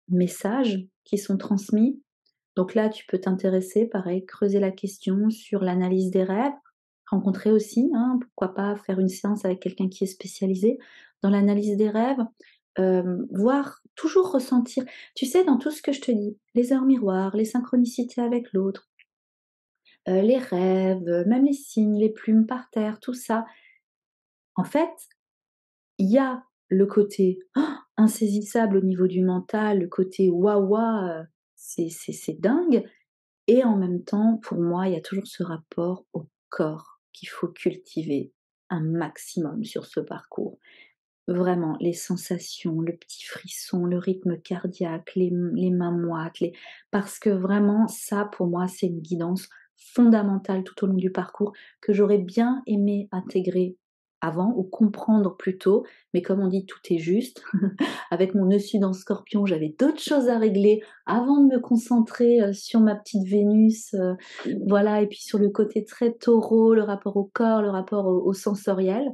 messages qui sont transmis. Donc là, tu peux t'intéresser, pareil, creuser la question sur l'analyse des rêves, rencontrer aussi, hein, pourquoi pas faire une séance avec quelqu'un qui est spécialisé dans l'analyse des rêves, voir, toujours ressentir. Tu sais, dans tout ce que je te dis, les heures miroirs, les synchronicités avec l'autre, les rêves, même les signes, les plumes par terre, tout ça, en fait, il y a le côté insaisissable au niveau du mental, le côté waouh, c'est dingue et en même temps, pour moi, il y a toujours ce rapport au corps qu'il faut cultiver un maximum sur ce parcours. Vraiment, les sensations, le petit frisson, le rythme cardiaque, les mains moites, parce que vraiment ça, pour moi, c'est une guidance fondamentale tout au long du parcours que j'aurais bien aimé intégrer avant ou comprendre plus tôt, mais comme on dit: «Tout est juste». Avec mon nœud sud en Scorpion, j'avais d'autres choses à régler avant de me concentrer, sur ma petite Vénus, voilà et puis sur le côté très Taureau, le rapport au corps, le rapport au sensoriel.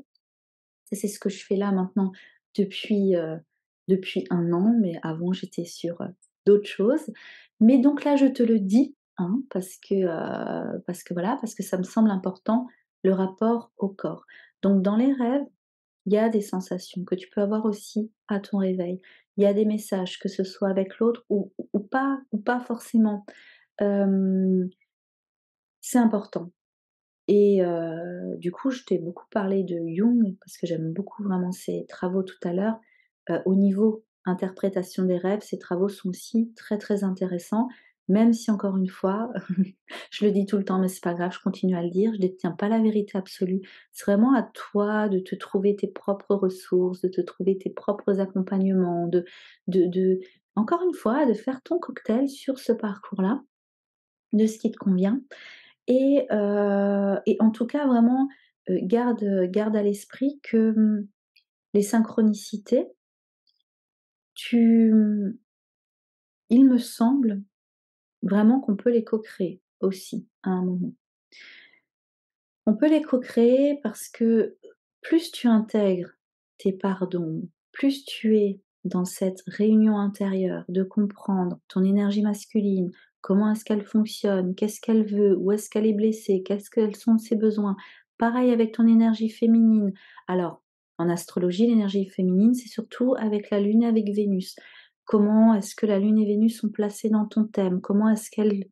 Ça, c'est ce que je fais là maintenant depuis, depuis 1 an, mais avant j'étais sur, d'autres choses. Mais donc là, je te le dis, hein, parce que voilà, parce que ça me semble important, le rapport au corps. Donc dans les rêves, il y a des sensations que tu peux avoir aussi à ton réveil. Il y a des messages, que ce soit avec l'autre ou pas forcément. Hem c'est important. Et du coup, je t'ai beaucoup parlé de Jung parce que j'aime beaucoup vraiment ses travaux tout à l'heure. Au niveau interprétation des rêves, ses travaux sont aussi très, très intéressants, même si encore une fois, je le dis tout le temps, mais c'est pas grave, je continue à le dire, je détiens pas la vérité absolue. C'est vraiment à toi de te trouver tes propres ressources, de te trouver tes propres accompagnements, de encore une fois, de faire ton cocktail sur ce parcours-là, de ce qui te convient et en tout cas vraiment, garde à l'esprit que, les synchronicités, tu il me semble vraiment qu'on peut les co-créer aussi à un moment. On peut les co-créer parce que plus tu intègres tes parts d'ombre, plus tu es dans cette réunion intérieure de comprendre ton énergie masculine, comment est-ce qu'elle fonctionne, qu'est-ce qu'elle veut, où est-ce qu'elle est blessée, quels sont ses besoins. Pareil avec ton énergie féminine. Alors, en astrologie, l'énergie féminine, c'est surtout avec la Lune et avec Vénus. Comment est-ce que la Lune et Vénus sont placées dans ton thème? Comment est-ce qu'elles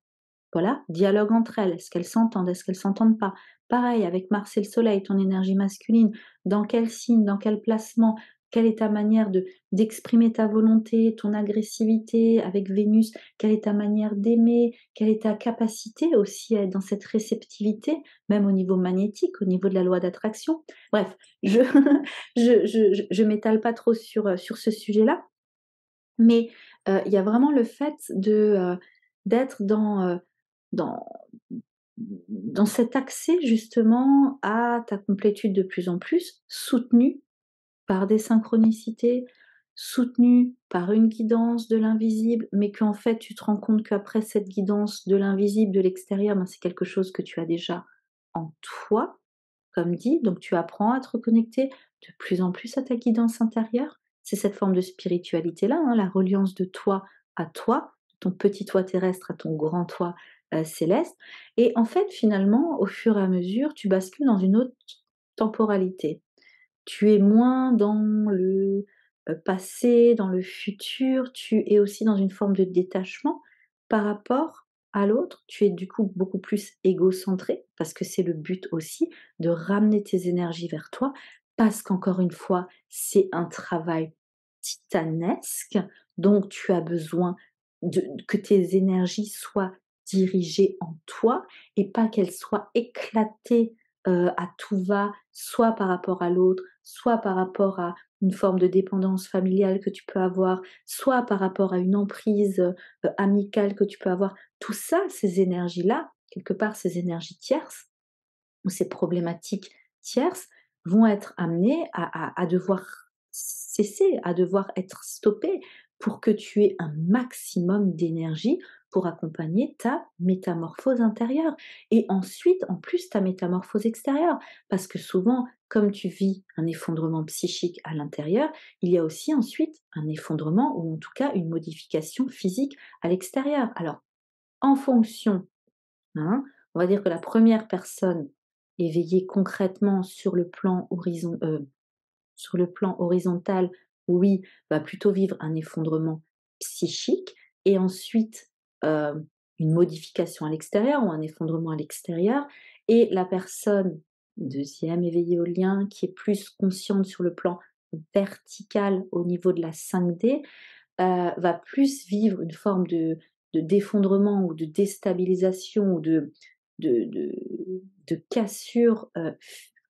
voilà, dialogue entre elles. Est-ce qu'elles s'entendent? Est-ce qu'elles s'entendent pas? Pareil avec Mars et le Soleil, ton énergie masculine, dans quel signe, dans quel placement? Quelle est ta manière de d'exprimer ta volonté, ton agressivité avec Vénus? Quelle est ta manière d'aimer? Quelle est ta capacité aussi à être dans cette réceptivité, même au niveau magnétique, au niveau de la loi d'attraction? Bref, je je m'étale pas trop sur ce sujet-là, mais il y a vraiment le fait d'être dans dans cet accès justement à ta complétude de plus en plus, soutenue par des synchronicités, soutenue par une guidance de l'invisible, mais qu'en fait tu te rends compte qu'après cette guidance de l'invisible, de l'extérieur, ben, c'est quelque chose que tu as déjà en toi, comme dit, donc tu apprends à te reconnecter de plus en plus à ta guidance intérieure. C'est cette forme de spiritualité-là, hein, la reliance de toi, ton petit toi terrestre à ton grand toi céleste. Et en fait, finalement, au fur et à mesure, tu bascules dans une autre temporalité. Tu es moins dans le passé, dans le futur, tu es aussi dans une forme de détachement par rapport à l'autre. Tu es du coup beaucoup plus égocentré, parce que c'est le but aussi de ramener tes énergies vers toi, parce qu'encore une fois, c'est un travail titanesque, donc tu as besoin que tes énergies soient dirigées en toi et pas qu'elles soient éclatées à tout va, soit par rapport à l'autre, soit par rapport à une forme de dépendance familiale que tu peux avoir, soit par rapport à une emprise, amicale que tu peux avoir. Tout ça, ces énergies-là, quelque part ces énergies tierces ou ces problématiques tierces vont être amenées à devoir cesser, à devoir être stoppées pour que tu aies un maximum d'énergie pour accompagner ta métamorphose intérieure et ensuite, en plus, ta métamorphose extérieure. Parce que souvent, comme tu vis un effondrement psychique à l'intérieur, il y a aussi ensuite un effondrement ou en tout cas une modification physique à l'extérieur. Alors, en fonction, hein, on va dire que la première personne éveillée concrètement sur le plan horizontal, oui, va plutôt vivre un effondrement psychique et ensuite, une modification à l'extérieur ou un effondrement à l'extérieur et la personne deuxième éveillée au lien qui est plus consciente sur le plan vertical au niveau de la 5D, va plus vivre une forme d'effondrement ou de déstabilisation ou de de cassure,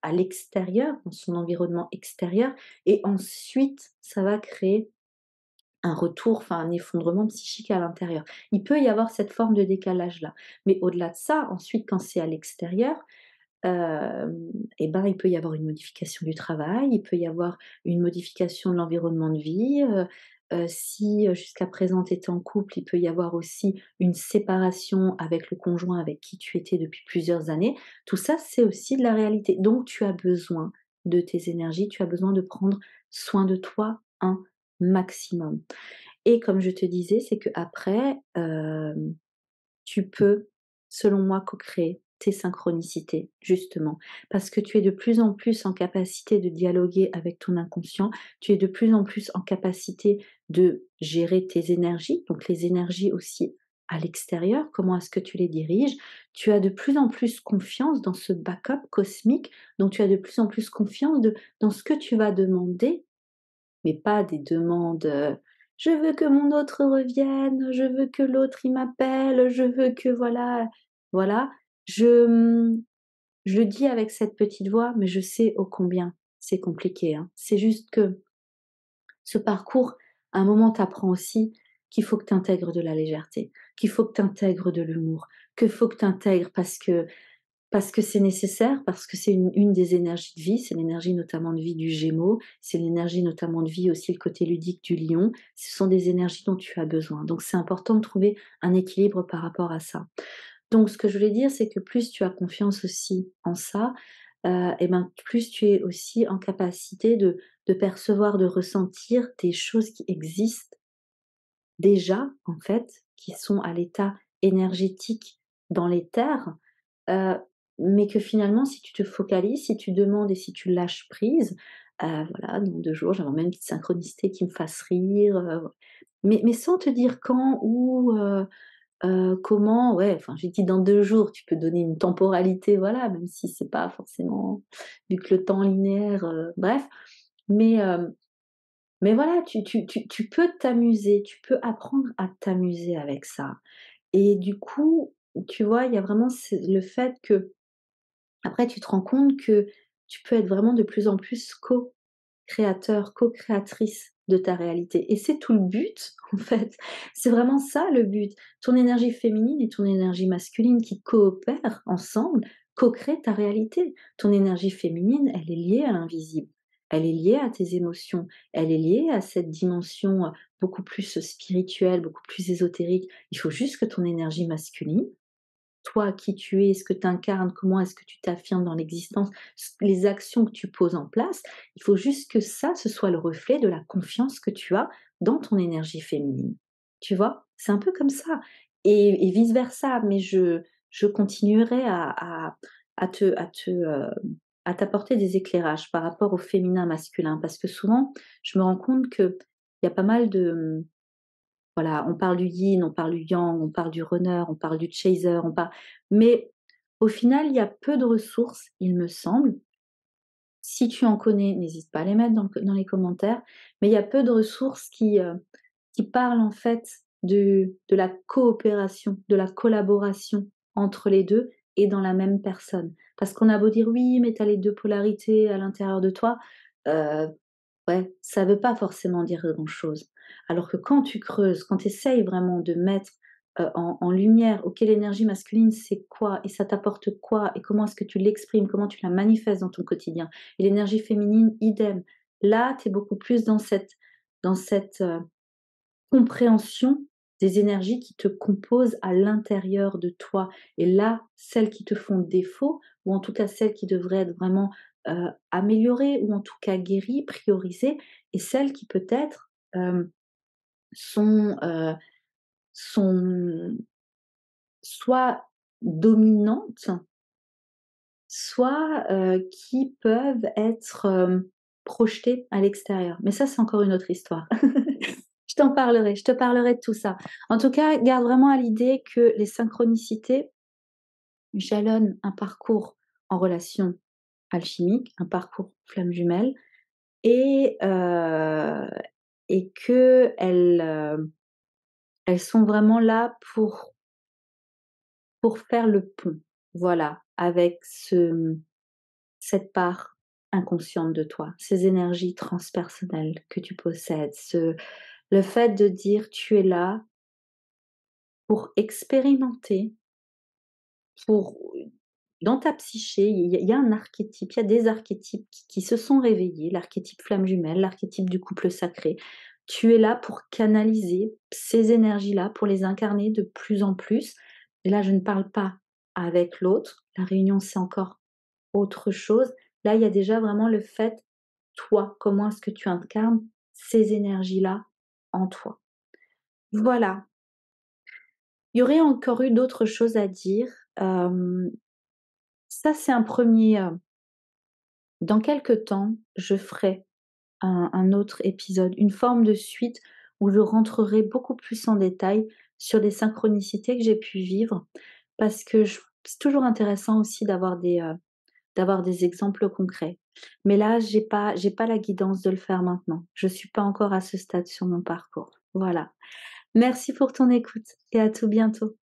à l'extérieur, dans son environnement extérieur et ensuite ça va créer un retour, enfin un effondrement psychique à l'intérieur. Il peut y avoir cette forme de décalage-là. Mais au-delà de ça, ensuite quand c'est à l'extérieur, et ben, il peut y avoir une modification du travail, il peut y avoir une modification de l'environnement de vie, si, jusqu'à présent tu étais en couple, il peut y avoir aussi une séparation avec le conjoint avec qui tu étais depuis plusieurs années. Tout ça, c'est aussi de la réalité. Donc tu as besoin de tes énergies, tu as besoin de prendre soin de toi un maximum. Et comme je te disais, c'est qu'après, tu peux, selon moi, co-créer tes synchronicités, justement, parce que tu es de plus en plus en capacité de dialoguer avec ton inconscient, tu es de plus en plus en capacité de gérer tes énergies, donc les énergies aussi à l'extérieur, comment est-ce que tu les diriges. Tu as de plus en plus confiance dans ce backup cosmique, donc tu as de plus en plus confiance dans ce que tu vas demander, mais pas des demandes, «Je veux que mon autre revienne, je veux que l'autre il m'appelle, je veux que voilà». Voilà, je, je le dis avec cette petite voix, mais je sais ô combien c'est compliqué, hein. C'est juste que ce parcours, à un moment, t'apprend aussi qu'il faut que tu intègres de la légèreté, qu'il faut que tu intègres de l'humour, qu'il faut que tu intègres parce que c'est nécessaire, parce que c'est une des énergies de vie, c'est l'énergie notamment de vie du Gémeaux, c'est l'énergie notamment de vie aussi le côté ludique du Lion. Ce sont des énergies dont tu as besoin. Donc c'est important de trouver un équilibre par rapport à ça. Donc ce que je voulais dire, c'est que plus tu as confiance aussi en ça, et ben, plus tu es aussi en capacité de percevoir, de ressentir des choses qui existent déjà, en fait, qui sont à l'état énergétique dans les terres, heu, mais que finalement, si tu te focalises, si tu demandes et si tu lâches prise, voilà, dans 2 jours, j'aimerais bien une petite synchronicité qui me fasse rire, mais sans te dire quand, où, comment, ouais, enfin, j'ai dit dans 2 jours, tu peux donner une temporalité, voilà, même si c'est pas forcément vu que le temps linéaire, bref, mais voilà, tu peux t'amuser, tu peux apprendre à t'amuser avec ça et du coup, tu vois, il y a vraiment le fait que après tu te rends compte que tu peux être vraiment de plus en plus co-créateur, co-créatrice de ta réalité et c'est tout le but, en fait. C'est vraiment ça le but. Ton énergie féminine et ton énergie masculine qui coopèrent ensemble, co-créent ta réalité. Ton énergie féminine, elle est liée à l'invisible. Elle est liée à tes émotions. Elle est liée à cette dimension, beaucoup plus spirituelle, beaucoup plus ésotérique. Il faut juste que ton énergie masculine, toi, qui tu es, ce que tu incarnes, comment est-ce que tu t'affirmes dans l'existence, les actions que tu poses en place, il faut juste que ça, ce soit le reflet de la confiance que tu as dans ton énergie féminine. Tu vois? C'est un peu comme ça et vice versa, mais je continuerai à t'apporter des éclairages par rapport au féminin masculin parce que souvent, je me rends compte qu'il y a pas mal de, voilà, on parle du yin, on parle du yang, on parle du runner, on parle du chaser, mais au final, il y a peu de ressources, il me semble. Si tu en connais, n'hésite pas à les mettre dans les commentaires, mais il y a peu de ressources qui parlent en fait de la coopération, de la collaboration entre les 2 et dans la même personne. Parce qu'on a beau dire: «Oui, mais tu as les 2 polarités à l'intérieur de toi», heu ouais, ça veut pas forcément dire grand-chose. Alors que quand tu creuses, quand tu essayes vraiment de mettre, en lumière, OK, l'énergie masculine, c'est quoi? Et ça t'apporte quoi? Et comment est-ce que tu l'exprimes? Comment tu la manifestes dans ton quotidien? Et l'énergie féminine, idem. Là, tu es beaucoup plus dans cette compréhension des énergies qui te composent à l'intérieur de toi et là, celles qui te font défaut ou en tout cas celles qui devraient être vraiment, améliorées ou en tout cas guéries, priorisées et celles qui peut-être, sont, sont soit dominantes, soit, qui peuvent être, projetées à l'extérieur. Mais ça, c'est encore une autre histoire. Je te parlerai de tout ça. En tout cas, garde vraiment à l'idée que les synchronicités jalonnent un parcours en relation alchimique, un parcours flamme jumelle et heu et qu'elles, elles sont vraiment là pour faire le pont, voilà, avec cette part inconsciente de toi, ces énergies transpersonnelles que tu possèdes, le fait de dire: «Tu es là pour expérimenter». Pour dans ta psyché, il y a un archétype, il y a des archétypes qui se sont réveillés, l'archétype flamme jumelle, l'archétype du couple sacré. Tu es là pour canaliser ces énergies-là, pour les incarner de plus en plus. Et là, je ne parle pas avec l'autre, la réunion, c'est encore autre chose. Là, il y a déjà vraiment le fait, toi, comment est-ce que tu incarnes ces énergies-là en toi? Voilà. Il y aurait encore eu d'autres choses à dire, ça, c'est un premier. Dans quelque temps, je ferai un autre épisode, une forme de suite où je rentrerai beaucoup plus en détail sur les synchronicités que j'ai pu vivre parce que c'est toujours intéressant aussi d'avoir des exemples concrets. Mais là, j'ai pas la guidance de le faire maintenant. Je suis pas encore à ce stade sur mon parcours. Voilà. Merci pour ton écoute et à tout bientôt.